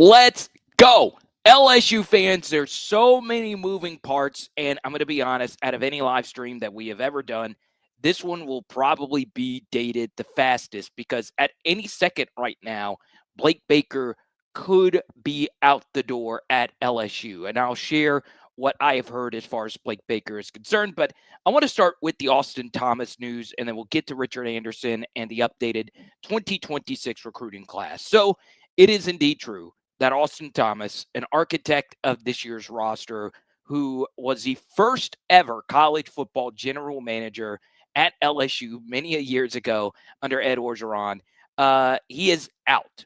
Let's go. LSU fans, there's so many moving parts, and I'm going to be honest, out of any live stream that we have ever done, this one will probably be dated the fastest because at any second right now, Blake Baker could be out the door at LSU. And I'll share what I have heard as far as Blake Baker is concerned. But I want to start with the Austin Thomas news, and then we'll get to Richard Anderson and the updated 2026 recruiting class. So it is indeed true that Austin Thomas, an architect of this year's roster, who was the first ever college football general manager at LSU many years ago under Ed Orgeron, he is out.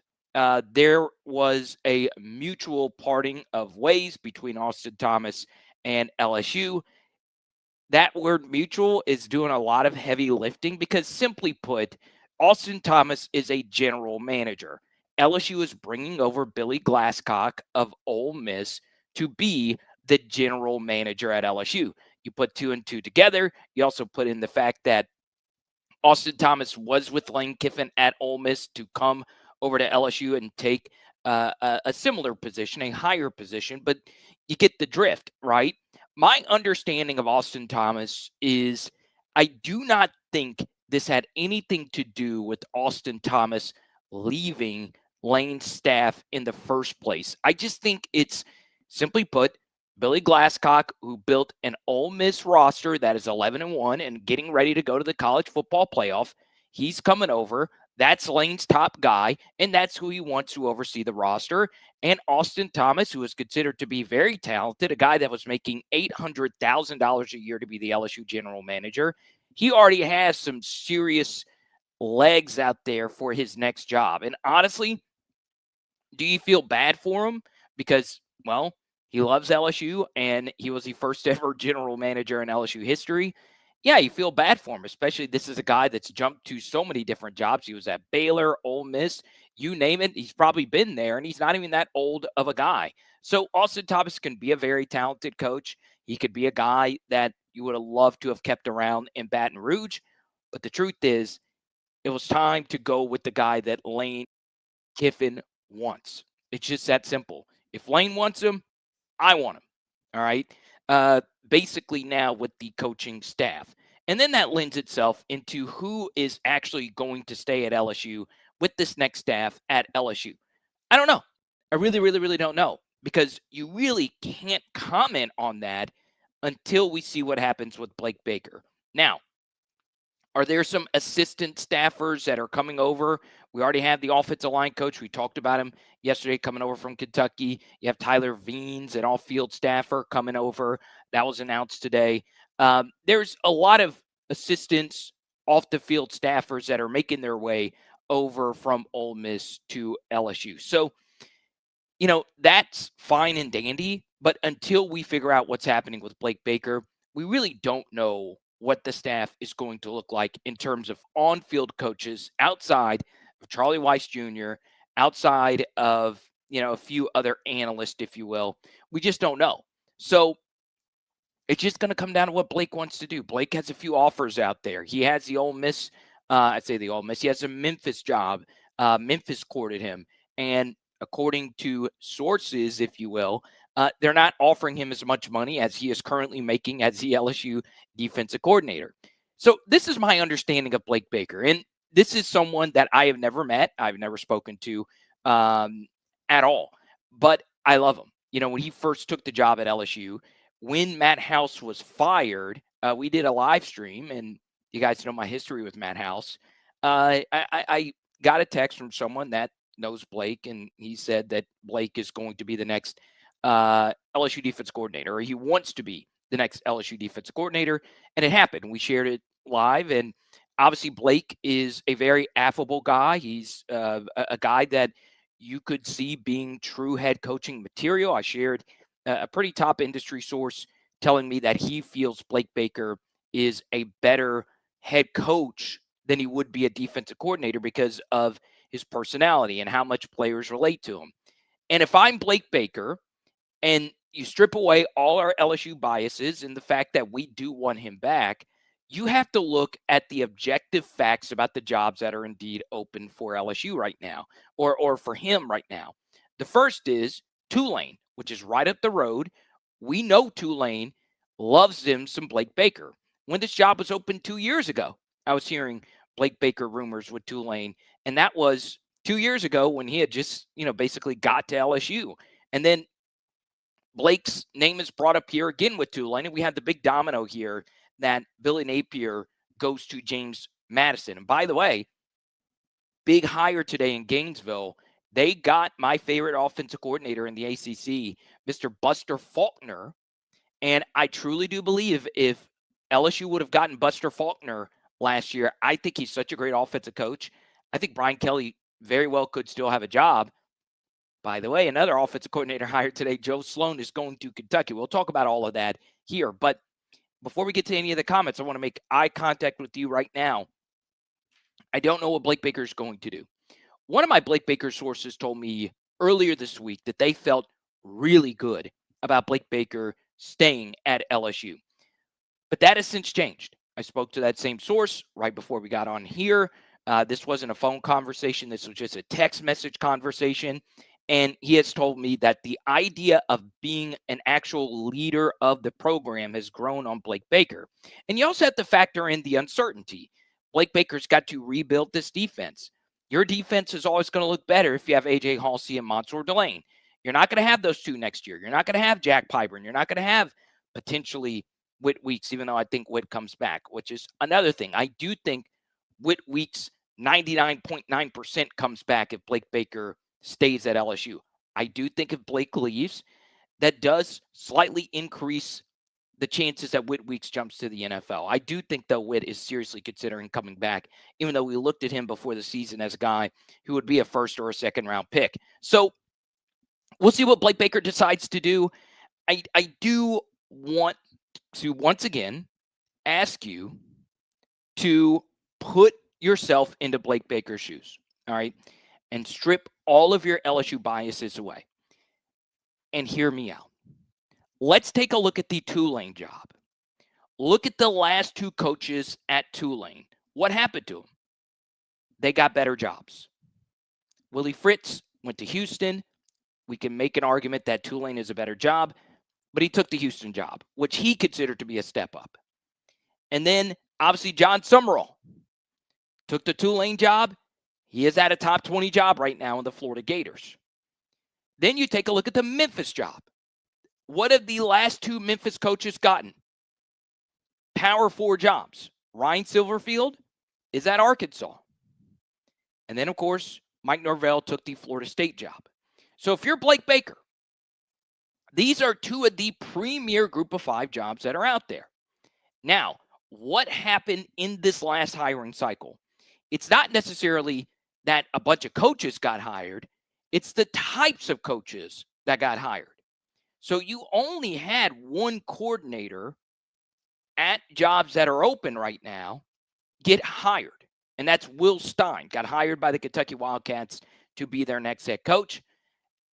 There was a mutual parting of ways between Austin Thomas and LSU. That word mutual is doing a lot of heavy lifting because, simply put, Austin Thomas is a general manager. LSU is bringing over Billy Glasscock of Ole Miss to be the general manager at LSU. You put two and two together. You also put in the fact that Austin Thomas was with Lane Kiffin at Ole Miss to come over to LSU and take a similar position, a higher position, but you get the drift, right? My understanding of Austin Thomas is I do not think this had anything to do with Austin Thomas leaving Lane's staff in the first place. I just think it's, simply put, Billy Glasscock, who built an Ole Miss roster that is 11-1 and getting ready to go to the college football playoff. He's coming over. That's Lane's top guy, and that's who he wants to oversee the roster. And Austin Thomas, who is considered to be very talented, a guy that was making $800,000 a year to be the LSU general manager, he already has some serious legs out there for his next job. And honestly, do you feel bad for him? Because, well, he loves LSU, and he was the first ever general manager in LSU history. Yeah, you feel bad for him, especially this is a guy that's jumped to so many different jobs. He was at Baylor, Ole Miss, you name it. He's probably been there, and he's not even that old of a guy. So Austin Thomas can be a very talented coach. He could be a guy that you would have loved to have kept around in Baton Rouge. But the truth is, it was time to go with the guy that Lane Kiffin wants. It's just that simple. If Lane wants him, I want him. All right. Basically, now with the coaching staff. And then that lends itself into who is actually going to stay at LSU with this next staff at LSU. I don't know. I really, really, really don't know because you really can't comment on that until we see what happens with Blake Baker. Now, are there some assistant staffers that are coming over? We already have the offensive line coach. We talked about him yesterday coming over from Kentucky. You have Tyler Veens, an off-field staffer, coming over. That was announced today. There's a lot of assistants, off-the-field staffers that are making their way over from Ole Miss to LSU. So, that's fine and dandy. But until we figure out what's happening with Blake Baker, we really don't know what the staff is going to look like in terms of on-field coaches outside of Charlie Weiss Jr., outside of, a few other analysts, if you will. We just don't know. So it's just going to come down to what Blake wants to do. Blake has a few offers out there. He has the Ole Miss, he has a Memphis job. Memphis courted him. And according to sources, if you will, they're not offering him as much money as he is currently making as the LSU defensive coordinator. So this is my understanding of Blake Baker. And this is someone that I have never met. I've never spoken to at all. But I love him. When he first took the job at LSU, when Matt House was fired, we did a live stream. And you guys know my history with Matt House. I got a text from someone that knows Blake, and he said that Blake is going to be the next LSU defense coordinator, or he wants to be the next LSU defensive coordinator. And it happened. We shared it live. And obviously Blake is a very affable guy. He's a guy that you could see being true head coaching material. I shared a pretty top industry source telling me that he feels Blake Baker is a better head coach than he would be a defensive coordinator because of his personality and how much players relate to him. And if I'm Blake Baker, and you strip away all our LSU biases and the fact that we do want him back, you have to look at the objective facts about the jobs that are indeed open for LSU right now, or for him right now. The first is Tulane, which is right up the road. We know Tulane loves him some Blake Baker. When this job was open 2 years ago, I was hearing Blake Baker rumors with Tulane, and that was 2 years ago when he had just, basically got to LSU. And then Blake's name is brought up here again with Tulane, and we had the big domino here that Billy Napier goes to James Madison. And by the way, big hire today in Gainesville. They got my favorite offensive coordinator in the ACC, Mr. Buster Faulkner. And I truly do believe if LSU would have gotten Buster Faulkner last year, I think he's such a great offensive coach. I think Brian Kelly very well could still have a job. By the way, another offensive coordinator hired today, Joe Sloan, is going to Kentucky. We'll talk about all of that here. But before we get to any of the comments, I want to make eye contact with you right now. I don't know what Blake Baker is going to do. One of my Blake Baker sources told me earlier this week that they felt really good about Blake Baker staying at LSU. But that has since changed. I spoke to that same source right before we got on here. This wasn't a phone conversation. This was just a text message conversation. And he has told me that the idea of being an actual leader of the program has grown on Blake Baker. And you also have to factor in the uncertainty. Blake Baker's got to rebuild this defense. Your defense is always going to look better if you have A.J. Halsey and Mansour Delane. You're not going to have those two next year. You're not going to have Jack Piper. You're not going to have potentially Whit Weeks, even though I think Whit comes back, which is another thing. I do think Whit Weeks 99.9% comes back if Blake Baker stays at LSU. I do think if Blake leaves, that does slightly increase the chances that Whit Weeks jumps to the NFL. I do think, though, Whit is seriously considering coming back, even though we looked at him before the season as a guy who would be a first or a second round pick. So we'll see what Blake Baker decides to do. I do want to once again ask you to put yourself into Blake Baker's shoes, all right, and strip all of your LSU biases away and hear me out. Let's take a look at the Tulane job. Look at the last two coaches at Tulane. What happened to them? They got better jobs. Willie Fritz went to Houston. We can make an argument that Tulane is a better job, but he took the Houston job, which he considered to be a step up. And then, obviously, John Summerall took the Tulane job. He is at a top 20 job right now in the Florida Gators. Then you take a look at the Memphis job. What have the last two Memphis coaches gotten? Power 4 jobs. Ryan Silverfield is at Arkansas. And then, of course, Mike Norvell took the Florida State job. So if you're Blake Baker, these are two of the premier group of 5 jobs that are out there. Now, what happened in this last hiring cycle? It's not necessarily that a bunch of coaches got hired. It's the types of coaches that got hired. So you only had one coordinator at jobs that are open right now get hired. And that's Will Stein, got hired by the Kentucky Wildcats to be their next head coach.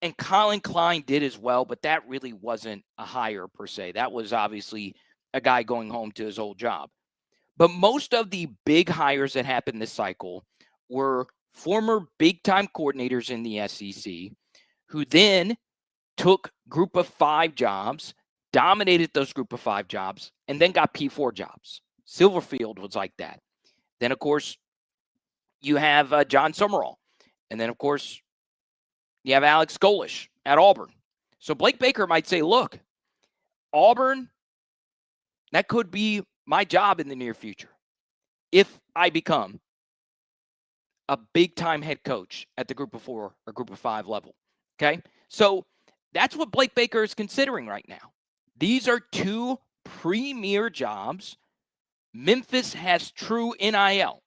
And Colin Klein did as well, but that really wasn't a hire per se. That was obviously a guy going home to his old job. But most of the big hires that happened this cycle were former big-time coordinators in the SEC who then took group of 5 jobs, dominated those group of 5 jobs, and then got P4 jobs. Silverfield was like that. Then, of course, you have John Summerall. And then, of course, you have Alex Golish at Auburn. So Blake Baker might say, look, Auburn, that could be my job in the near future if I become a big-time head coach at the group of 4 or group of 5 level. Okay? So that's what Blake Baker is considering right now. These are 2 premier jobs. Memphis has true NIL.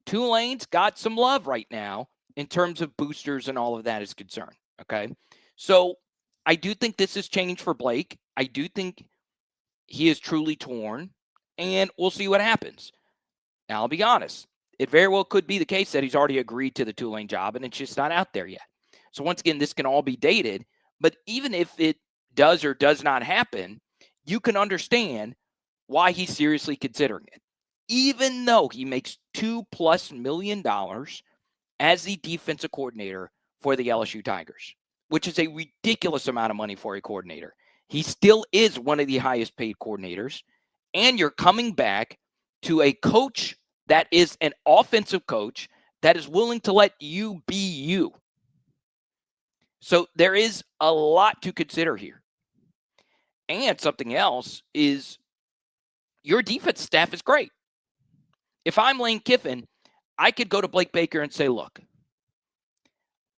Tulane's got some love right now in terms of boosters and all of that is concerned. Okay? So I do think this has changed for Blake. I do think he is truly torn, and we'll see what happens. Now, I'll be honest. It very well could be the case that he's already agreed to the Tulane job, and it's just not out there yet. So once again, this can all be dated. But even if it does or does not happen, you can understand why he's seriously considering it. Even though he makes $2+ million as the defensive coordinator for the LSU Tigers. which is a ridiculous amount of money for a coordinator. He still is one of the highest paid coordinators. And you're coming back to a coach that is an offensive coach that is willing to let you be you. So there is a lot to consider here. And something else is your defense staff is great. If I'm Lane Kiffin, I could go to Blake Baker and say, look,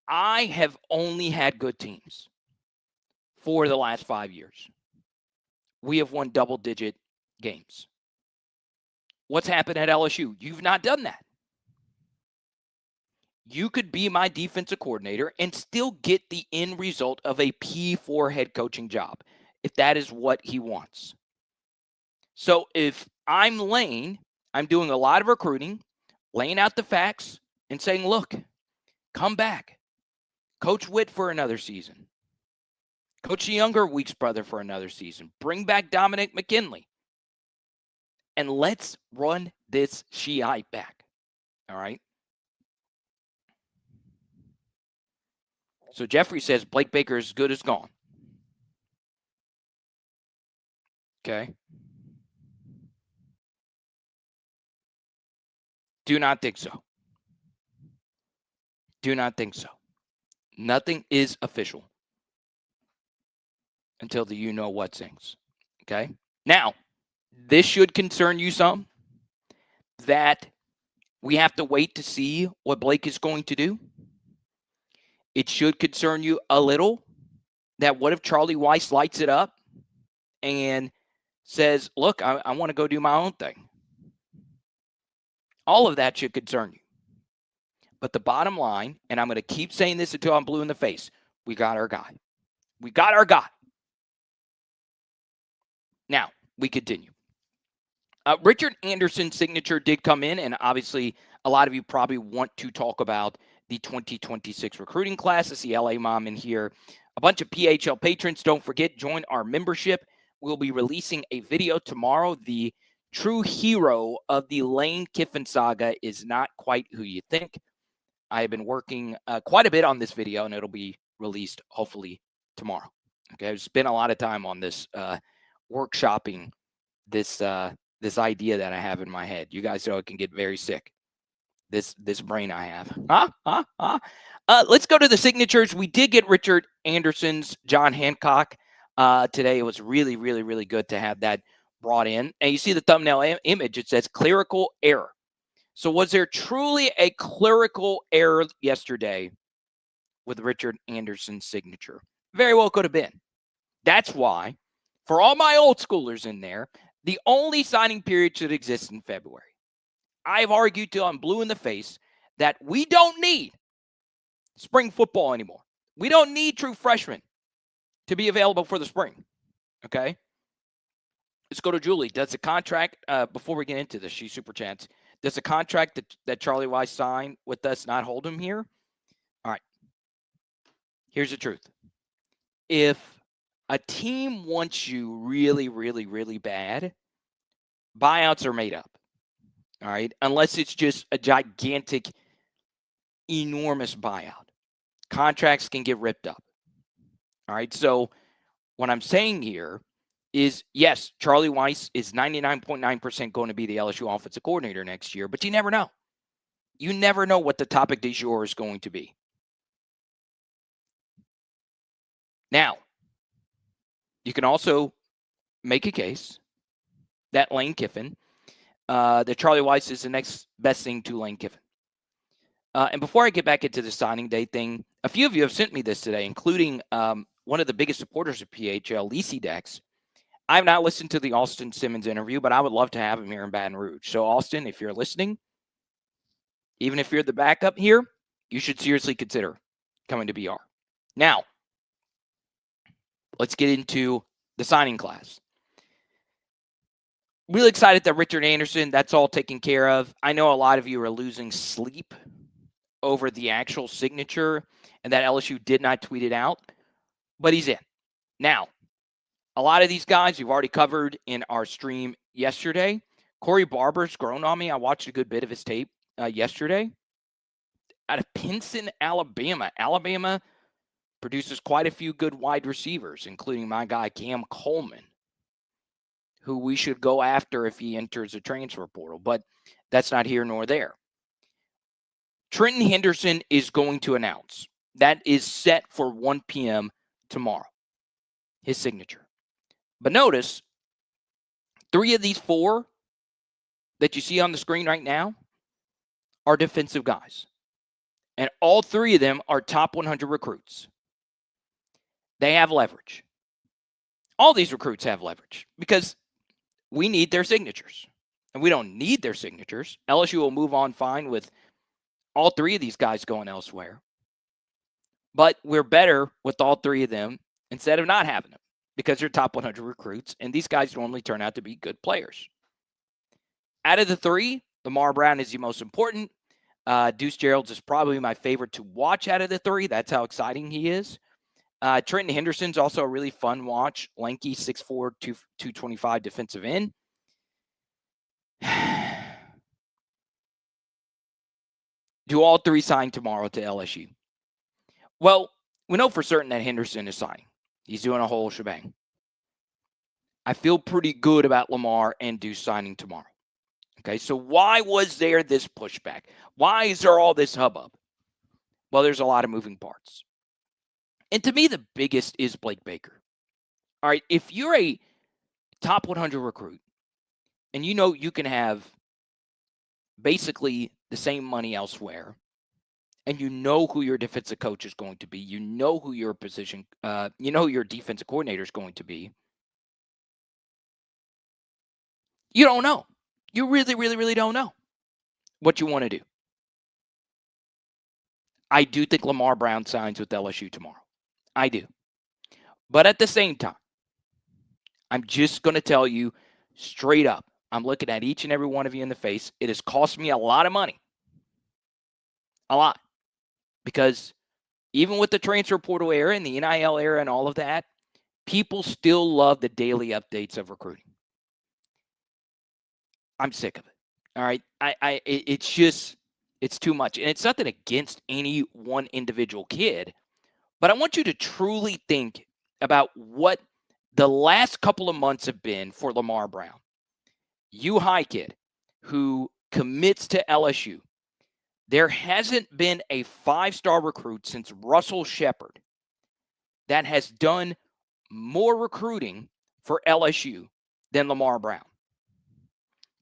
I have only had good teams for the last 5 years. We have won double-digit games. What's happened at LSU? You've not done that. You could be my defensive coordinator and still get the end result of a P4 head coaching job, if that is what he wants. So if I'm Lane, I'm doing a lot of recruiting, laying out the facts, and saying, look, come back. Coach Witt for another season. Coach the younger Weeks brother for another season. Bring back Dominic McKinley. And let's run this Shiite back. All right? So Jeffrey says Blake Baker is good as gone. Okay. Do not think so. Do not think so. Nothing is official until the you know what sings. Okay. Now, this should concern you some, that we have to wait to see what Blake is going to do. It should concern you a little that what if Charlie Weiss lights it up and says, look, I want to go do my own thing. All of that should concern you. But the bottom line, and I'm going to keep saying this until I'm blue in the face, we got our guy. We got our guy. Now, we continue. Richard Anderson's signature did come in, and obviously a lot of you probably want to talk about the 2026 recruiting class. I see LA Mom in here. A bunch of PHL patrons, don't forget, join our membership. We'll be releasing a video tomorrow. The true hero of the Lane Kiffin saga is not quite who you think. I have been working quite a bit on this video, and it'll be released hopefully tomorrow. Okay, I've spent a lot of time on this workshopping this idea that I have in my head. You guys know it can get very sick. This brain I have. Let's go to the signatures. We did get Richard Anderson's John Hancock today. It was really, really, really good to have that brought in. And you see the thumbnail image. It says clerical error. So was there truly a clerical error yesterday with Richard Anderson's signature? Very well could have been. That's why, for all my old schoolers in there, the only signing period should exist in February. I've argued till I'm blue in the face that we don't need spring football anymore. We don't need true freshmen to be available for the spring. Okay? Let's go to Julie. Does the contract, before we get into this, she's super chats. Does the contract that Charlie Weiss signed with us not hold him here? All right. Here's the truth. If a team wants you really, really, really bad, buyouts are made up. All right. Unless it's just a gigantic, enormous buyout. Contracts can get ripped up. All right. So what I'm saying here is, yes, Charlie Weiss is 99.9% going to be the LSU offensive coordinator next year, but you never know. You never know what the topic du jour is going to be. Now, you can also make a case that Lane Kiffin, that Charlie Weiss is the next best thing to Lane Kiffin. And before I get back into the signing day thing, a few of you have sent me this today, including one of the biggest supporters of PHL, Lisi Dex. I have not listened to the Austin Simmons interview, but I would love to have him here in Baton Rouge. So, Austin, if you're listening, even if you're the backup here, you should seriously consider coming to BR. Now, let's get into the signing class. Really excited that Richard Anderson, that's all taken care of. I know a lot of you are losing sleep over the actual signature and that LSU did not tweet it out, but he's in. Now, a lot of these guys we've already covered in our stream yesterday. Corey Barber's grown on me. I watched a good bit of his tape yesterday. Out of Pinson, Alabama. Alabama produces quite a few good wide receivers, including my guy Cam Coleman, who we should go after if he enters the transfer portal, but that's not here nor there. Trenton Henderson is going to announce. That is set for 1 p.m. tomorrow, his signature. But notice, 3 of these 4 that you see on the screen right now are defensive guys. And all 3 of them are top 100 recruits. They have leverage. All these recruits have leverage because we need their signatures. And we don't need their signatures. LSU will move on fine with all 3 of these guys going elsewhere. But we're better with all 3 of them instead of not having them because they're top 100 recruits, and these guys normally turn out to be good players. Out of the 3, Lamar Brown is the most important. Deuce Gerald's is probably my favorite to watch out of the 3. That's how exciting he is. Trenton Henderson's also a really fun watch. Lanky, 6'4", 225 defensive end. Do all 3 sign tomorrow to LSU? Well, we know for certain that Henderson is signing. He's doing a whole shebang. I feel pretty good about Lamar and Deuce signing tomorrow. Okay, so why was there this pushback? Why is there all this hubbub? Well, there's a lot of moving parts. And to me, the biggest is Blake Baker. All right, if you're a top 100 recruit and you know you can have basically the same money elsewhere, and you know who your defensive coach is going to be, you know who your position, you know who your defensive coordinator is going to be, you don't know. You really, really, really don't know what you want to do. I do think Lamar Brown signs with LSU tomorrow. I do. But at the same time, I'm just going to tell you straight up, I'm looking at each and every one of you in the face. It has cost me a lot of money. A lot. Because even with the transfer portal era and the NIL era and all of that, people still love the daily updates of recruiting. I'm sick of it. All right. It's too much. And it's nothing against any one individual kid, but I want you to truly think about what the last couple of months have been for Lamar Brown. You high kid who commits to LSU. There hasn't been a 5-star recruit since Russell Shepard that has done more recruiting for LSU than Lamar Brown.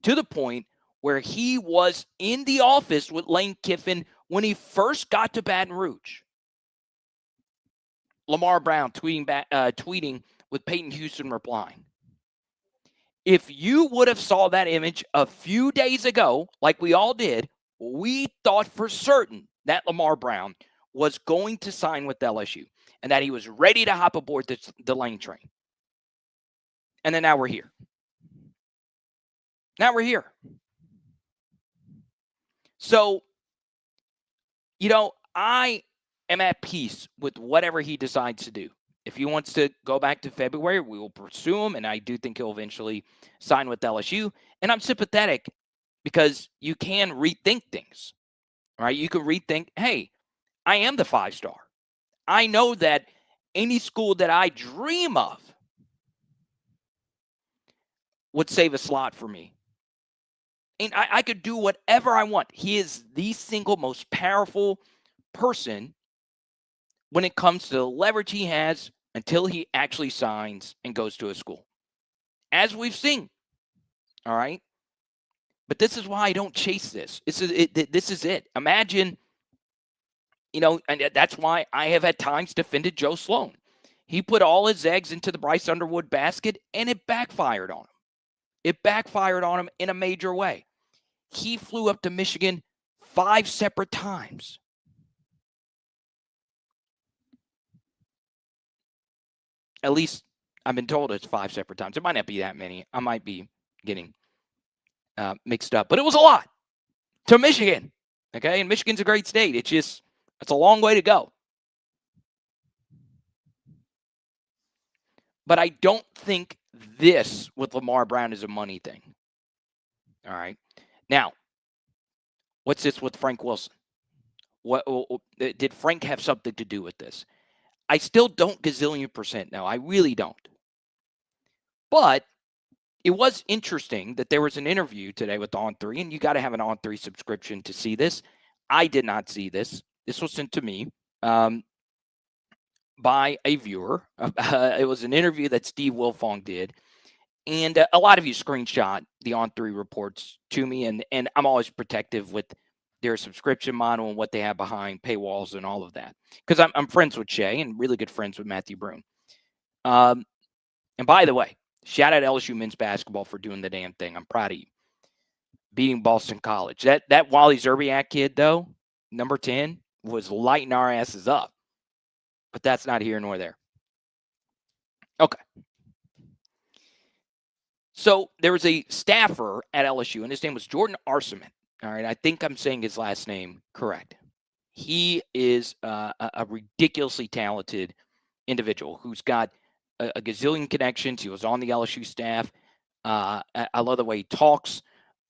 To the point where he was in the office with Lane Kiffin when he first got to Baton Rouge. Lamar Brown tweeting with Peyton Houston replying. If you would have saw that image a few days ago, like we all did, we thought for certain that Lamar Brown was going to sign with LSU and that he was ready to hop aboard the Lane train. And then now we're here. So, I am at peace with whatever he decides to do. If he wants to go back to February, we will pursue him, and I do think he'll eventually sign with LSU. And I'm sympathetic because you can rethink things, right? You can rethink, hey, I am the 5-star. I know that any school that I dream of would save a slot for me. And I could do whatever I want. He is the single most powerful person when it comes to the leverage he has until he actually signs and goes to a school. As we've seen. All right? But this is why I don't chase this. This is it. Imagine, and that's why I have at times defended Joe Sloan. He put all his eggs into the Bryce Underwood basket, and it backfired on him. It backfired on him in a major way. He flew up to Michigan 5 separate times. At least I've been told it's 5 separate times. It might not be that many. I might be getting mixed up. But it was a lot to Michigan. Okay? And Michigan's a great state. It's a long way to go. But I don't think this with Lamar Brown is a money thing. All right? Now, what's this with Frank Wilson? What did Frank have something to do with this? I still don't gazillion percent know. I really don't. But it was interesting that there was an interview today with On3, and you got to have an On3 subscription to see this. I did not see this. This was sent to me by a viewer. It was an interview that Steve Wilfong did. And a lot of you screenshot the On3 reports to me, and I'm always protective with their subscription model and what they have behind paywalls and all of that. Because I'm friends with Shay and really good friends with Matthew Broom. And by the way, shout out LSU men's basketball for doing the damn thing. I'm proud of you. Beating Boston College. That Wally Zerbiak kid, though, number 10, was lighting our asses up. But that's not here nor there. Okay. So there was a staffer at LSU, and his name was Jordan Arseman. All right, I think I'm saying his last name correct. He is a ridiculously talented individual who's got a gazillion connections. He was on the LSU staff. I love the way he talks.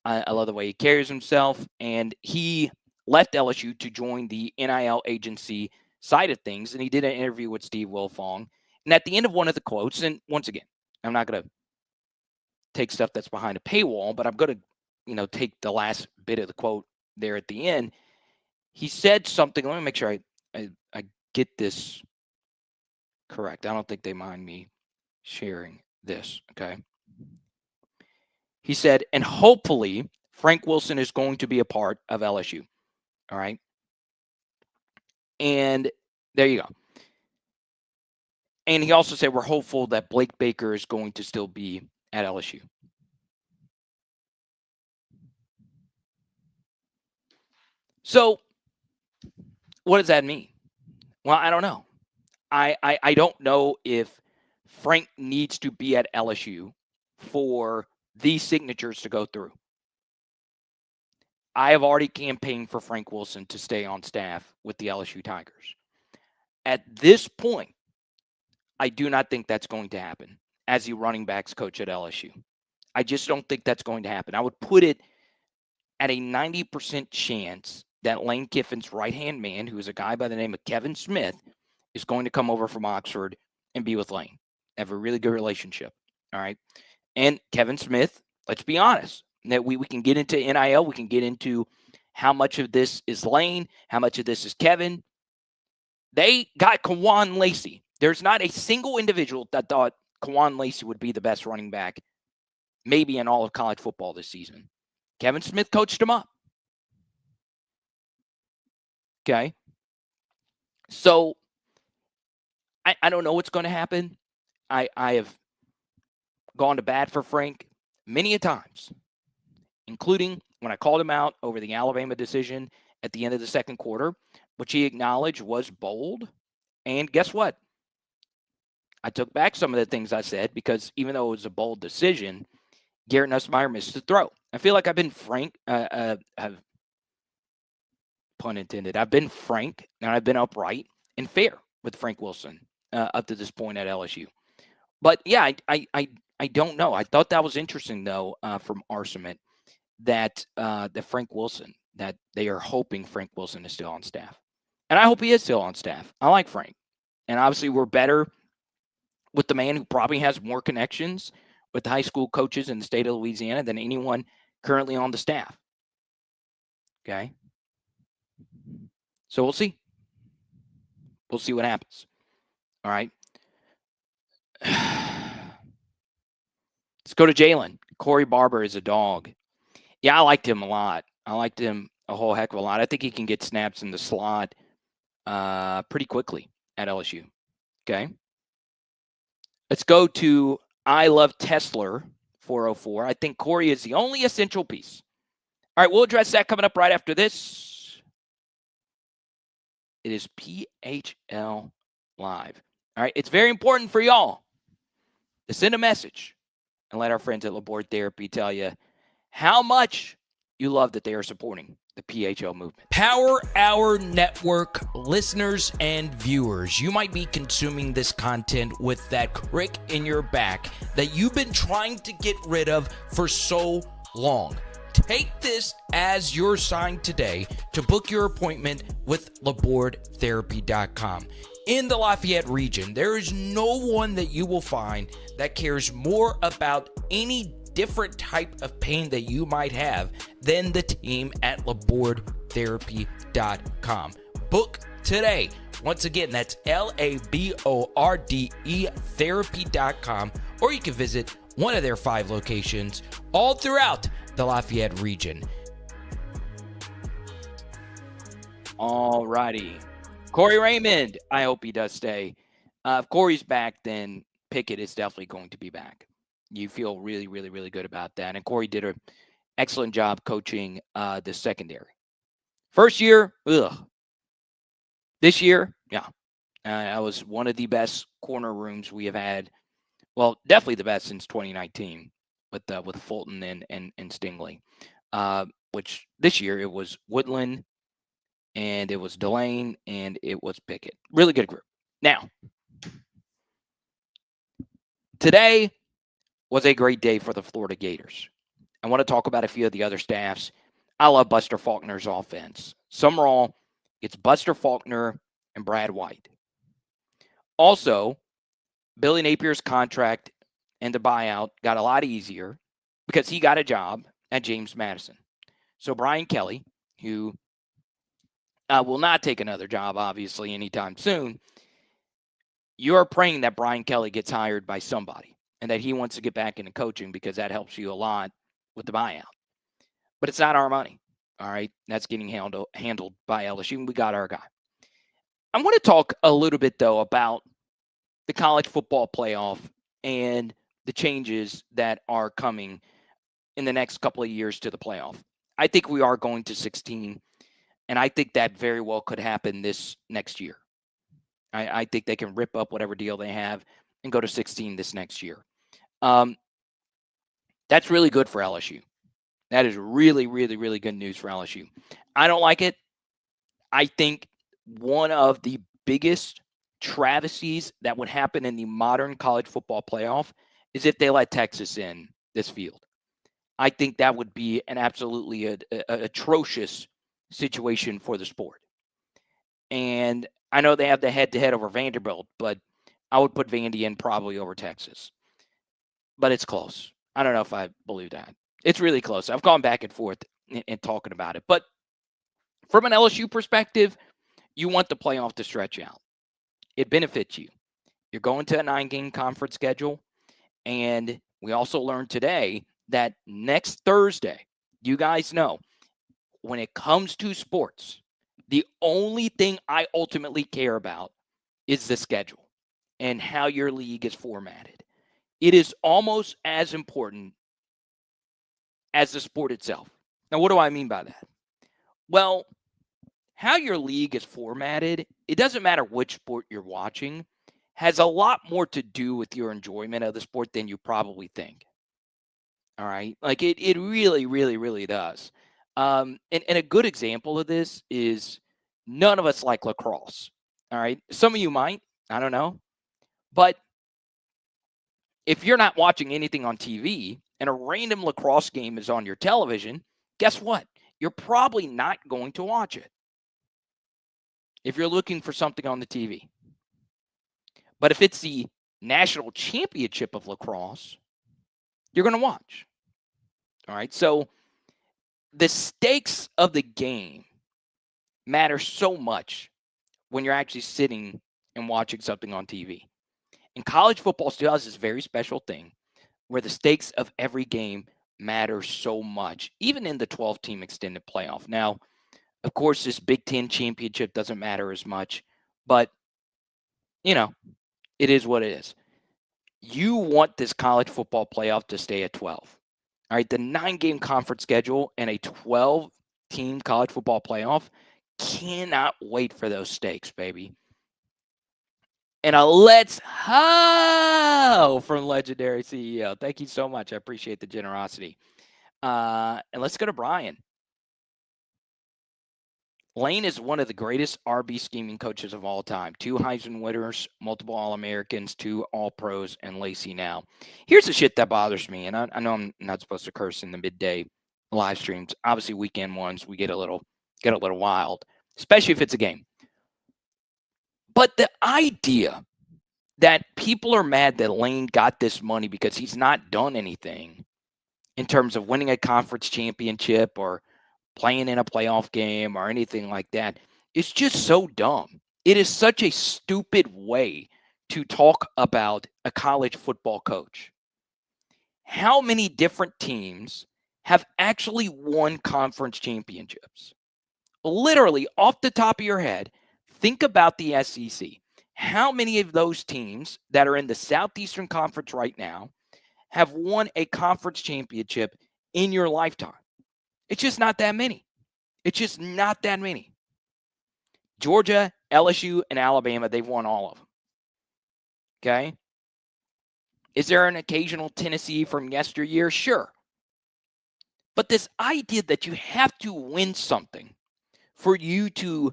I love the way he carries himself. And he left LSU to join the NIL agency side of things, and he did an interview with Steve Wilfong. And at the end of one of the quotes, and once again, I'm not going to take stuff that's behind a paywall, but I'm going to, take the last bit of the quote there at the end. He said something. Let me make sure I get this correct. I don't think they mind me sharing this. Okay. He said, and hopefully Frank Wilson is going to be a part of LSU. All right. And there you go. And he also said, we're hopeful that Blake Baker is going to still be at LSU. So what does that mean? Well, I don't know. I don't know if Frank needs to be at LSU for these signatures to go through. I have already campaigned for Frank Wilson to stay on staff with the LSU Tigers. At this point, I do not think that's going to happen as the running backs coach at LSU. I just don't think that's going to happen. I would put it at a 90% chance that Lane Kiffin's right-hand man, who is a guy by the name of Kevin Smith, is going to come over from Oxford and be with Lane. Have a really good relationship. All right. And Kevin Smith, let's be honest, that we can get into NIL. We can get into how much of this is Lane, how much of this is Kevin. They got Kawan Lacey. There's not a single individual that thought Kawan Lacey would be the best running back, maybe in all of college football this season. Kevin Smith coached him up. Okay. So I don't know what's going to happen. I have gone to bat for Frank many a times, including when I called him out over the Alabama decision at the end of the second quarter, which he acknowledged was bold. And guess what? I took back some of the things I said because even though it was a bold decision, Garrett Nussmeier missed the throw. I feel like I've been frank, pun intended. I've been frank and I've been upright and fair with Frank Wilson up to this point at LSU. But yeah, I don't know. I thought that was interesting though from Arseman that Frank Wilson, that they are hoping Frank Wilson is still on staff. And I hope he is still on staff. I like Frank. And obviously we're better with the man who probably has more connections with the high school coaches in the state of Louisiana than anyone currently on the staff. Okay. So we'll see. We'll see what happens. All right. Let's go to Jalen. Corey Barber is a dog. Yeah, I liked him a lot. I liked him a whole heck of a lot. I think he can get snaps in the slot pretty quickly at LSU. Okay. Let's go to I Love Tesla 404. I think Corey is the only essential piece. All right, we'll address that coming up right after this. It is PHL Live. All right, it's very important for y'all to send a message and let our friends at Laborde Therapy tell you how much you love that they are supporting the PHL movement. Power Hour Network listeners and viewers, you might be consuming this content with that crick in your back that you've been trying to get rid of for so long. Take this as your sign today to book your appointment with LabordeTherapy.com. In the Lafayette region, there is no one that you will find that cares more about any different type of pain that you might have than the team at labordetherapy.com. Book today. Once again, that's LABORDE therapy.com, or you can visit one of their 5 locations all throughout the Lafayette region. All righty. Corey Raymond, I hope he does stay. If Corey's back, then Pickett is definitely going to be back. You feel really, really, really good about that. And Corey did an excellent job coaching the secondary. First year, ugh. This year, yeah. That was one of the best corner rooms we have had. Well, definitely the best since 2019 with Fulton and Stingley. Which this year it was Woodland, and it was Delane, and it was Pickett. Really good group. Now, today was a great day for the Florida Gators. I want to talk about a few of the other staffs. I love Buster Faulkner's offense. Summerall, it's Buster Faulkner and Brad White. Also, Billy Napier's contract and the buyout got a lot easier because he got a job at James Madison. So Brian Kelly, who will not take another job, obviously, anytime soon, you're praying that Brian Kelly gets hired by somebody and that he wants to get back into coaching because that helps you a lot with the buyout. But it's not our money, all right? That's getting handled by LSU, and we got our guy. I want to talk a little bit, though, about the college football playoff and the changes that are coming in the next couple of years to the playoff. I think we are going to 16, and I think that very well could happen this next year. I think they can rip up whatever deal they have and go to 16 this next year. That's really good for LSU. That is really, really, really good news for LSU. I don't like it. I think one of the biggest travesties that would happen in the modern college football playoff is if they let Texas in this field. I think that would be an absolutely atrocious situation for the sport. And I know they have the head-to-head over Vanderbilt, but I would put Vandy in probably over Texas. But it's close. I don't know if I believe that. It's really close. I've gone back and forth in talking about it. But from an LSU perspective, you want the playoff to stretch out. It benefits you. You're going to a 9-game conference schedule. And we also learned today that next Thursday, you guys know, when it comes to sports, the only thing I ultimately care about is the schedule and how your league is formatted. It is almost as important as the sport itself. Now, what do I mean by that? Well, how your league is formatted, it doesn't matter which sport you're watching, has a lot more to do with your enjoyment of the sport than you probably think. All right? Like it really, really, really does. And a good example of this is none of us like lacrosse. All right? Some of you might. I don't know. But if you're not watching anything on TV and a random lacrosse game is on your television, guess what? You're probably not going to watch it if you're looking for something on the TV. But if it's the national championship of lacrosse, you're going to watch. All right. So the stakes of the game matter so much when you're actually sitting and watching something on TV. And college football still has this very special thing where the stakes of every game matter so much, even in the 12-team extended playoff. Now, of course, this Big Ten championship doesn't matter as much, but, it is what it is. You want this college football playoff to stay at 12. All right, the 9-game conference schedule and a 12-team college football playoff, cannot wait for those stakes, baby. And a let's ho from legendary CEO. Thank you so much. I appreciate the generosity. And let's go to Brian. Lane is one of the greatest RB scheming coaches of all time. 2 Heisman winners, multiple All-Americans, 2 All-Pros, and Lacey now. Here's the shit that bothers me, and I know I'm not supposed to curse in the midday live streams. Obviously, weekend ones, we get a little wild, especially if it's a game. But the idea that people are mad that Lane got this money because he's not done anything in terms of winning a conference championship or playing in a playoff game or anything like that is just so dumb. It is such a stupid way to talk about a college football coach. How many different teams have actually won conference championships? Literally, off the top of your head, think about the SEC. How many of those teams that are in the Southeastern Conference right now have won a conference championship in your lifetime? It's just not that many. It's just not that many. Georgia, LSU, and Alabama, they've won all of them. Okay? Is there an occasional Tennessee from yesteryear? Sure. But this idea that you have to win something for you to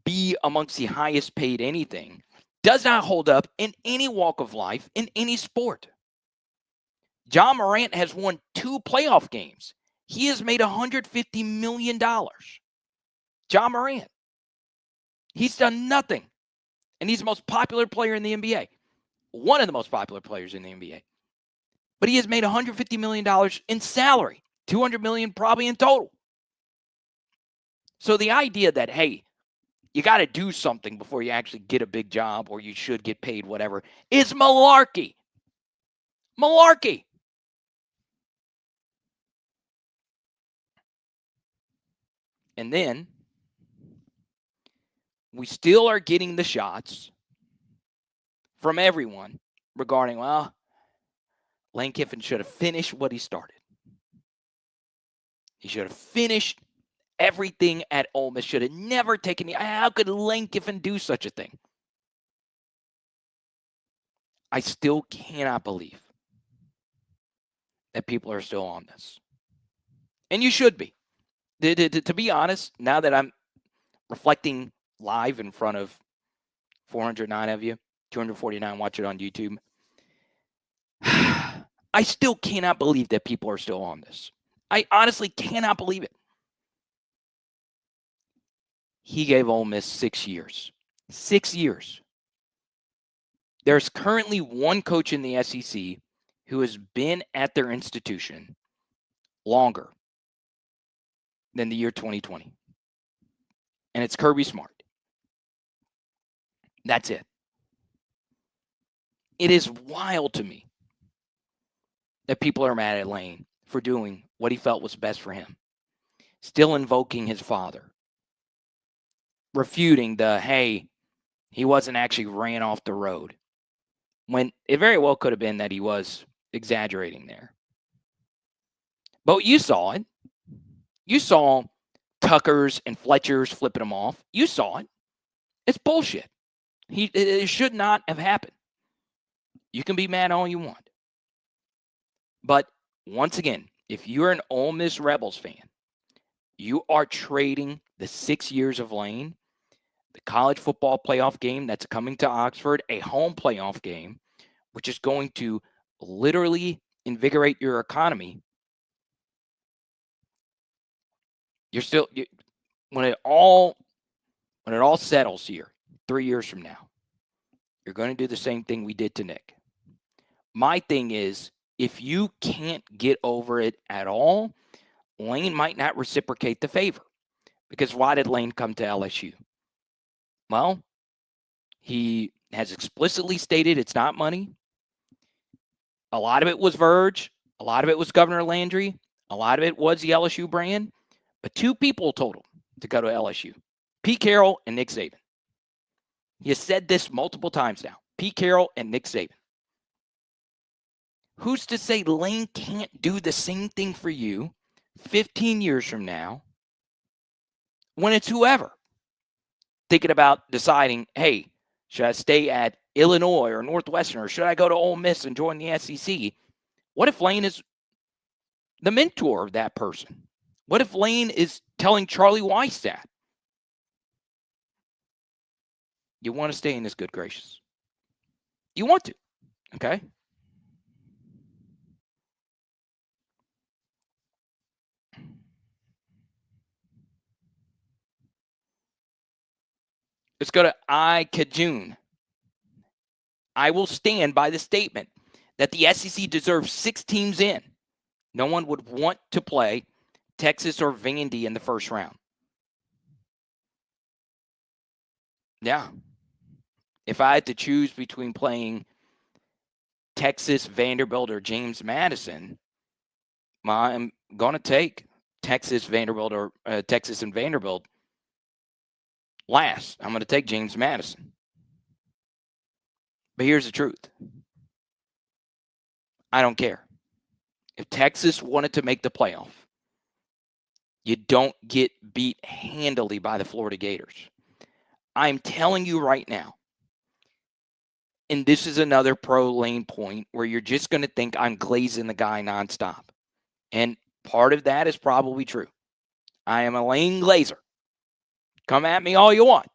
be amongst the highest paid anything does not hold up in any walk of life, in any sport. John Morant has won 2 playoff games. He has made $150 million. John Morant. He's done nothing. And he's the most popular player in the NBA. One of the most popular players in the NBA. But he has made $150 million in salary. $200 million probably in total. So the idea that, hey, you got to do something before you actually get a big job or you should get paid whatever is malarkey. Malarkey. And then we still are getting the shots from everyone regarding, well, Lane Kiffin should have finished what he started. He should have finished everything at Ole Miss. Should have never taken. How could Lane Kiffin do such a thing? I still cannot believe that people are still on this. And you should be. To be honest, now that I'm reflecting live in front of 409 of you, 249 watch it on YouTube, I still cannot believe that people are still on this. I honestly cannot believe it. He gave Ole Miss 6 years. 6 years. There's currently one coach in the SEC who has been at their institution longer than the year 2020. And it's Kirby Smart. That's it. It is wild to me that people are mad at Lane for doing what he felt was best for him. Still invoking his father. Refuting the, hey, he wasn't actually ran off the road. When it very well could have been that he was exaggerating there. But you saw it. You saw Tuckers and Fletchers flipping him off. You saw it. It's bullshit. It should not have happened. You can be mad all you want. But once again, if you're an Ole Miss Rebels fan, you are trading the 6 years of Lane, the college football playoff game that's coming to Oxford, a home playoff game, which is going to literally invigorate your economy. When it all settles here 3 years from now, you're going to do the same thing we did to Nick. My thing is, if you can't get over it at all, Lane might not reciprocate the favor. Because why did Lane come to LSU? Well, he has explicitly stated it's not money. A lot of it was Verge. A lot of it was Governor Landry. A lot of it was the LSU brand. But 2 people told him to go to LSU. Pete Carroll and Nick Saban. He has said this multiple times now. Pete Carroll and Nick Saban. Who's to say Lane can't do the same thing for you 15 years from now when it's whoever? Thinking about deciding, hey, should I stay at Illinois or Northwestern, or should I go to Ole Miss and join the SEC? What if Lane is the mentor of that person? What if Lane is telling Charlie Weiss that? You want to stay in his good gracious. You want to, okay? Let's go to I Kajun. I will stand by the statement that the SEC deserves 6 teams in. No one would want to play Texas or Vandy in the first round. Yeah. If I had to choose between playing Texas, Vanderbilt, or James Madison, I'm going to take Texas, Vanderbilt, or Texas and Vanderbilt last. I'm going to take James Madison. But here's the truth. I don't care. If Texas wanted to make the playoff, you don't get beat handily by the Florida Gators. I'm telling you right now, and this is another pro lane point where you're just going to think I'm glazing the guy nonstop. And part of that is probably true. I am a lane glazer. Come at me all you want.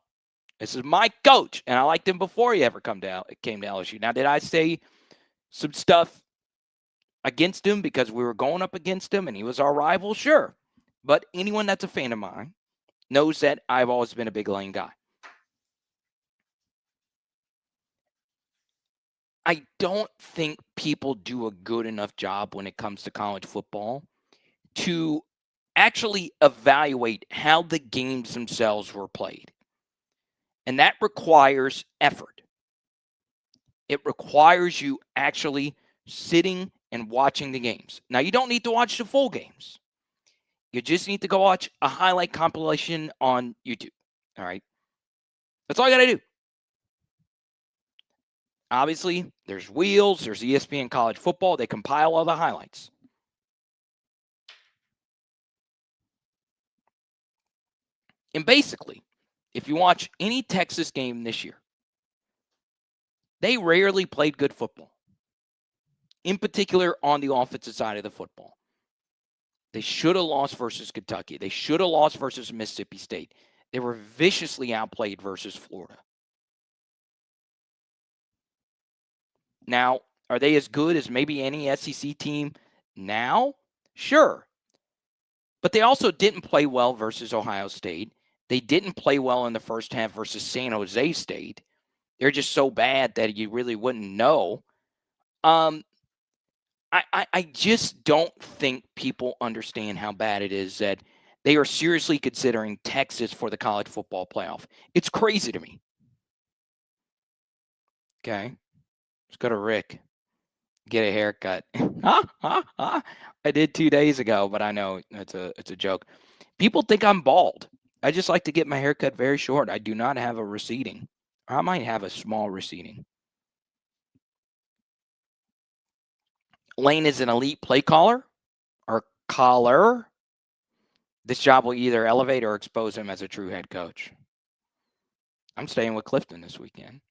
This is my coach, and I liked him before he ever came to LSU. Now, did I say some stuff against him because we were going up against him and he was our rival? Sure. But anyone that's a fan of mine knows that I've always been a big lane guy. I don't think people do a good enough job when it comes to college football to actually evaluate how the games themselves were played. And that requires effort. It requires you actually sitting and watching the games. Now, you don't need to watch the full games. You just need to go watch a highlight compilation on YouTube. All right? That's all you got to do. Obviously, there's Wheels, there's ESPN College Football. They compile all the highlights. And basically, if you watch any Texas game this year, they rarely played good football, in particular on the offensive side of the football. They should have lost versus Kentucky. They should have lost versus Mississippi State. They were viciously outplayed versus Florida. Now, are they as good as maybe any SEC team now? Sure. But they also didn't play well versus Ohio State. They didn't play well in the first half versus San Jose State. They're just so bad that you really wouldn't know. I just don't think people understand how bad it is that they are seriously considering Texas for the college football playoff. It's crazy to me. Okay. Let's go to Rick. Get a haircut. I did 2 days ago, but I know it's a joke. People think I'm bald. I just like to get my haircut very short. I do not have a receding. I might have a small receding. Lane is an elite play caller or caller. This job will either elevate or expose him as a true head coach. I'm staying with Clifton this weekend.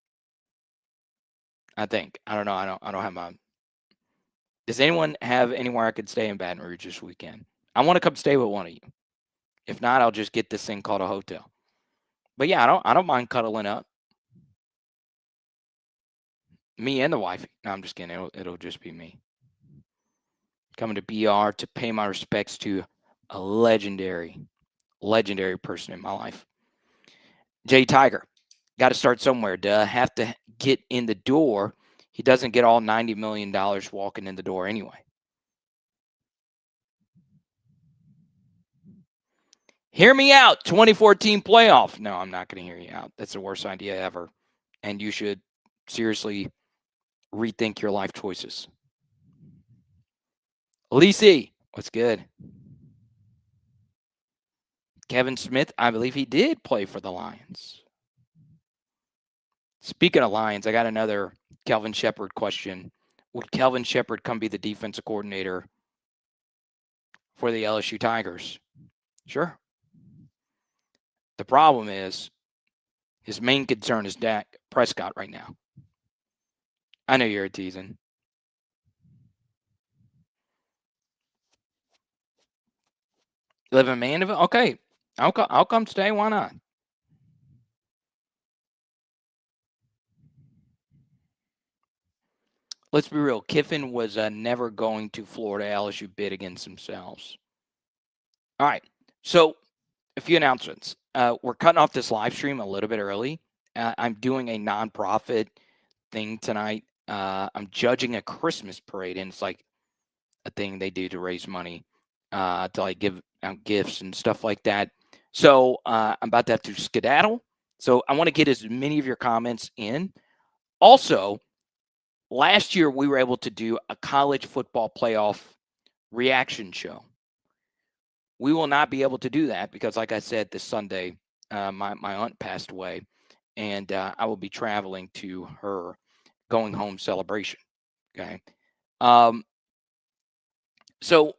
I think. I don't know. I don't have my. Does anyone have anywhere I could stay in Baton Rouge this weekend? I want to come stay with one of you. If not, I'll just get this thing called a hotel. But yeah, I don't mind cuddling up. Me and the wife. No, I'm just kidding. It'll just be me. Coming to BR to pay my respects to a legendary person in my life. Jay Tiger. Got to start somewhere. Have to get in the door. He doesn't get all $90 million walking in the door anyway. Hear me out. 2014 playoff. No, I'm not going to hear you out. That's the worst idea ever. And you should seriously rethink your life choices. Lisi, what's good? Kevin Smith, I believe he did play for the Lions. Speaking of Lions, I got another Kelvin Shepard question. Would Kelvin Shepard come be the defensive coordinator for the LSU Tigers? Sure. The problem is his main concern is Dak Prescott right now. I know you're teasing. Live in Mandeville? Okay. I'll come stay. Why not? Let's be real. Kiffin was never going to Florida. LSU bid against themselves. All right. So, a few announcements. We're cutting off this live stream a little bit early I'm doing a nonprofit thing tonight. I'm judging a Christmas parade, and it's like a thing they do to raise money to like give out gifts and stuff like that. So I'm about to have to skedaddle. So I want to get as many of your comments in. Also, last year we were able to do a college football playoff reaction show. We will not be able to do that because, like I said, this Sunday, my aunt passed away, and I will be traveling to her going home celebration. Okay. Um, so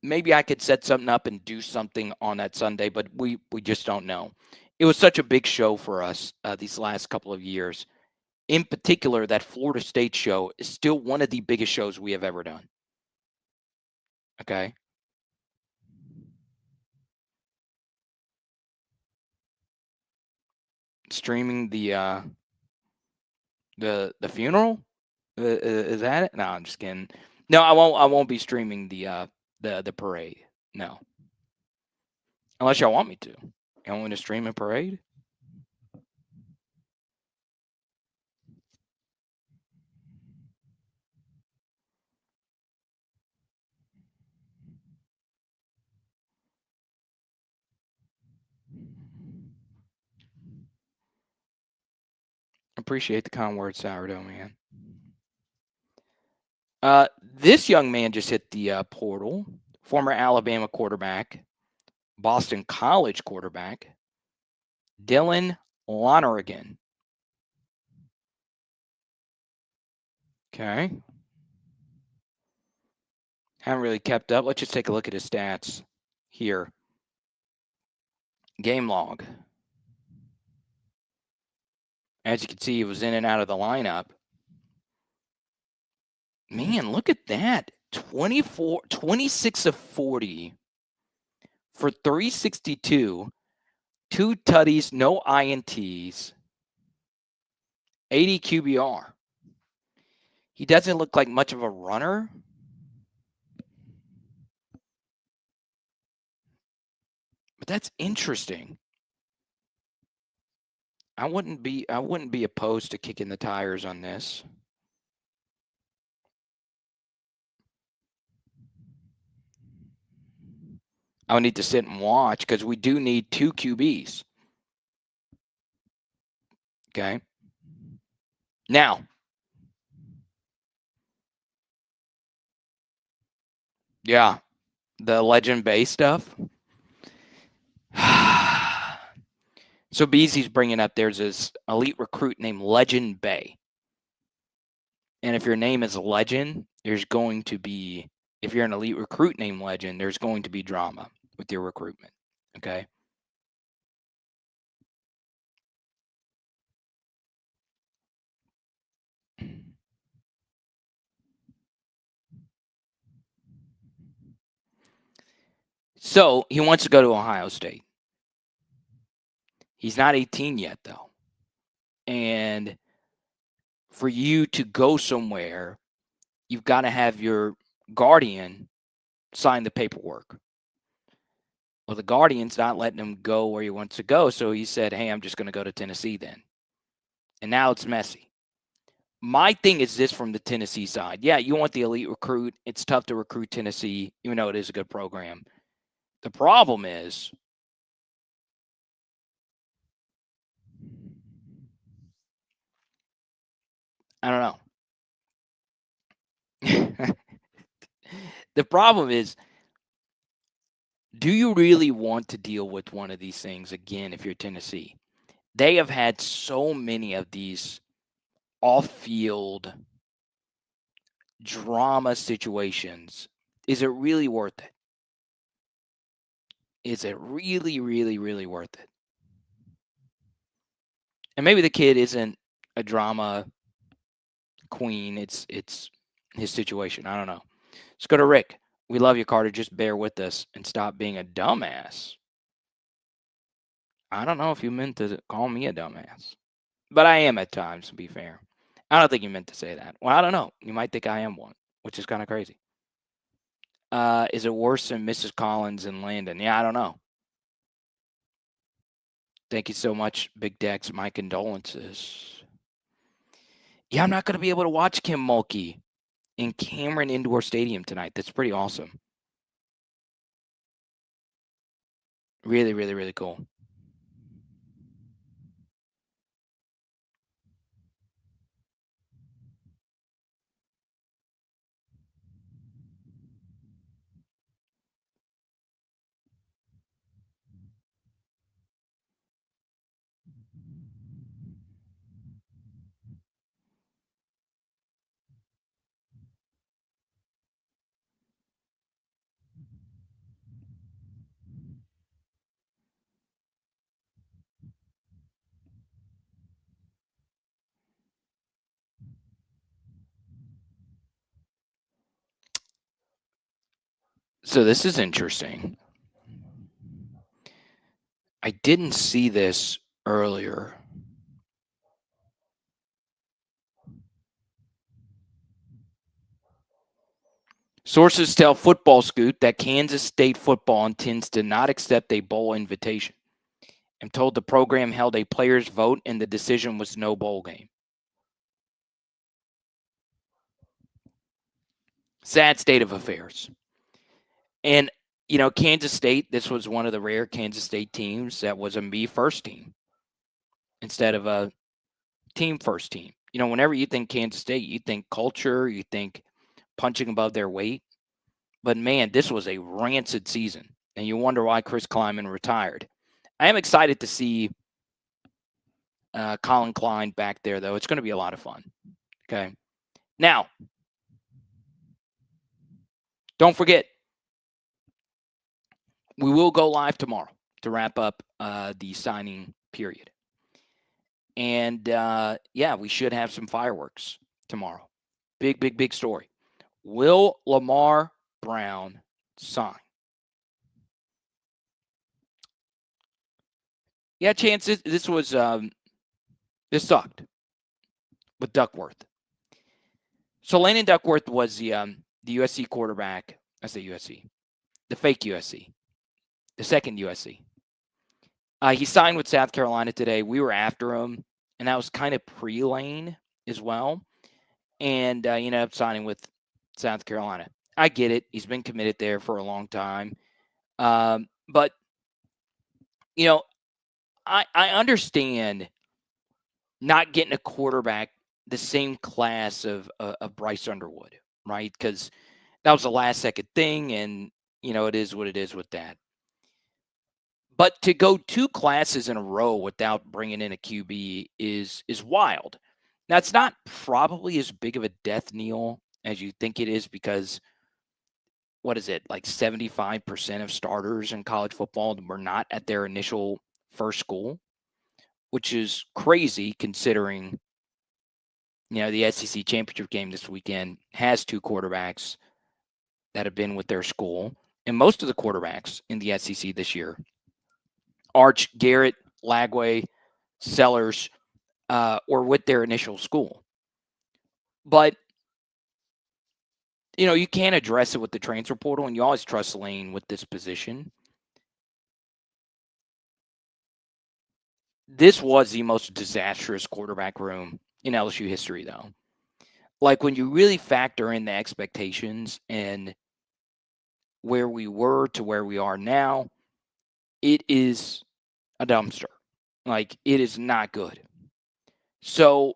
maybe I could set something up and do something on that Sunday, but we just don't know. It was such a big show for us these last couple of years. In particular, that Florida State show is still one of the biggest shows we have ever done. Okay. Streaming the funeral? Is that it? No, I'm just kidding. No, I won't. I won't be streaming the parade. No, unless y'all want me to. Y'all want me to stream a parade? Appreciate the kind words, sourdough man. This young man just hit the portal. Former Alabama quarterback, Boston College quarterback, Dylan Lonergan. Okay. Haven't really kept up. Let's just take a look at his stats here. Game log. As you can see, he was in and out of the lineup. Man, look at that. 26 of 40 for 362, 2 tutties, no INTs, 80 QBR. He doesn't look like much of a runner. But that's interesting. I wouldn't be opposed to kicking the tires on this. I would need to sit and watch because we do need 2 QBs. Okay. Now, yeah, the Legend Bay stuff. So Beezy's bringing up there's this elite recruit named Legend Bay. And if your name is Legend, there's going to be, if you're an elite recruit named Legend, there's going to be drama with your recruitment. Okay. So he wants to go to Ohio State. He's not 18 yet, though. And for you to go somewhere, you've got to have your guardian sign the paperwork. Well, the guardian's not letting him go where he wants to go. So he said, hey, I'm just going to go to Tennessee then. And now it's messy. My thing is this from the Tennessee side. Yeah, you want the elite recruit. It's tough to recruit Tennessee, even though it is a good program. The problem is, I don't know. The problem is, do you really want to deal with one of these things again if you're Tennessee? They have had so many of these off-field drama situations. Is it really worth it? Is it really, really, really worth it? And maybe the kid isn't a drama queen. It's his situation. I don't know. Let's go to Rick. We love you, Carter. Just bear with us and stop being a dumbass. I don't know if you meant to call me a dumbass, but I am at times, to be fair. I don't think you meant to say that. Well, I don't know. You might think I am one, which is kind of crazy. Is it worse than Mrs. Collins and Landon? Yeah, I don't know. Thank you so much, Big Dex. My condolences. Yeah, I'm not going to be able to watch Kim Mulkey in Cameron Indoor Stadium tonight. That's pretty awesome. Really, really, really cool. So this is interesting. I didn't see this earlier. Sources tell Football Scoot that Kansas State football intends to not accept a bowl invitation. I'm told the program held a players' vote and the decision was no bowl game. Sad state of affairs. And, Kansas State, this was one of the rare Kansas State teams that was a me first team instead of a team first team. Whenever you think Kansas State, you think culture, you think punching above their weight. But man, this was a rancid season, and you wonder why Chris Kleiman retired. I am excited to see Colin Klein back there, though. It's going to be a lot of fun. Okay. Now, don't forget, we will go live tomorrow to wrap up the signing period. And we should have some fireworks tomorrow. Big, big, big story. Will Lamar Brown sign? Yeah, Chance, this was this sucked with Duckworth. So Landon Duckworth was the USC quarterback. I say USC, the fake USC, the second USC. He signed with South Carolina today. We were after him, and that was kind of pre-Lane as well. And he ended up signing with South Carolina. I get it. He's been committed there for a long time. But, I understand not getting a quarterback the same class of Bryce Underwood, right? Because that was a last-second thing, and, it is what it is with that. But to go 2 classes in a row without bringing in a QB is wild. Now, it's not probably as big of a death knell as you think it is because what is it, like 75% of starters in college football were not at their initial first school, which is crazy considering, the SEC championship game this weekend has 2 quarterbacks that have been with their school. And most of the quarterbacks in the SEC this year, Arch, Garrett, Lagway, Sellers, or with their initial school. But, you can't address it with the transfer portal, and you always trust Lane with this position. This was the most disastrous quarterback room in LSU history, though. Like, when you really factor in the expectations and where we were to where we are now, it is a dumpster. Like, it is not good. So,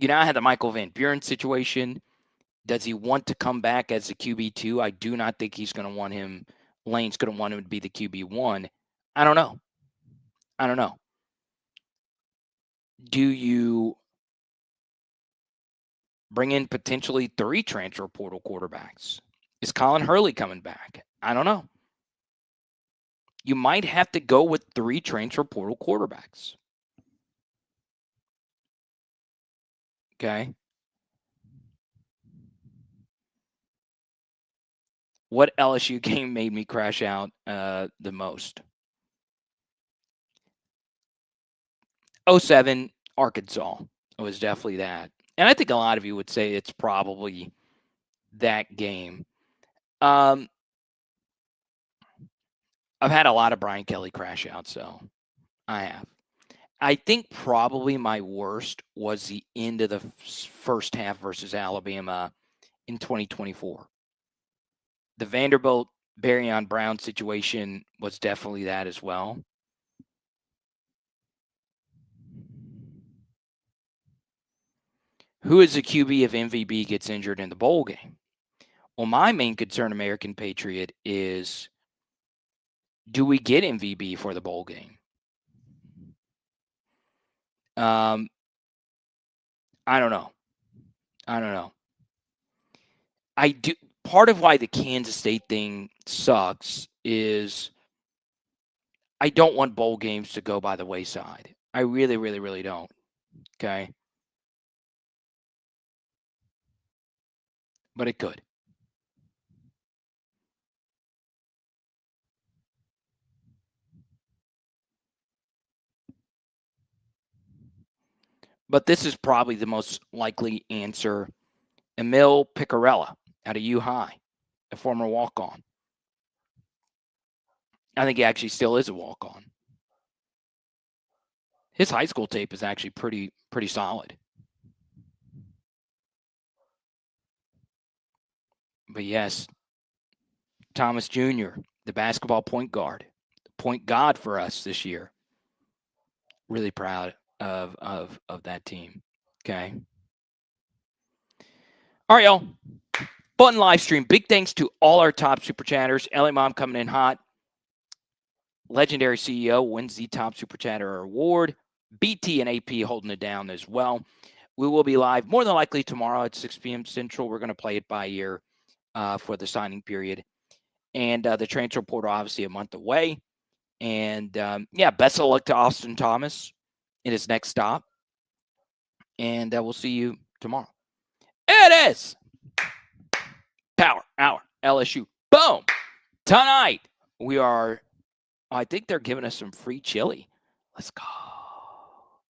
I had the Michael Van Buren situation. Does he want to come back as a QB2? I do not think he's going to want him. Lane's going to want him to be the QB1. I don't know. Do you bring in potentially 3 transfer portal quarterbacks? Is Colin Hurley coming back? I don't know. You might have to go with 3 transfer portal quarterbacks. Okay. What LSU game made me crash out the most? 07 Arkansas. It was definitely that. And I think a lot of you would say it's probably that game. I've had a lot of Brian Kelly crash outs, so I have. I think probably my worst was the end of the first half versus Alabama in 2024. The Vanderbilt Barryon Brown situation was definitely that as well. Who is the QB if MVB gets injured in the bowl game? Well, my main concern, American Patriot, is do we get MVB for the bowl game? I don't know. I do. Part of why the Kansas State thing sucks is I don't want bowl games to go by the wayside. I really, really, really don't. Okay. But it could. But this is probably the most likely answer. Emil Picarella out of U High, a former walk-on. I think he actually still is a walk-on. His high school tape is actually pretty solid. But yes, Thomas Jr., the basketball point guard, point god for us this year. Really proud of that team. Okay. All right, y'all. Fun live stream. Big thanks to all our top super chatters. LA Mom coming in hot. Legendary CEO wins the top super chatter award. BT and AP holding it down as well. We will be live more than likely tomorrow at 6 p.m. Central. We're going to play it by ear for the signing period. And the transfer portal, obviously, a month away. And, best of luck to Austin Thomas in his next stop. And we'll see you tomorrow. It is Power Hour LSU. Boom. Tonight, I think they're giving us some free chili. Let's go.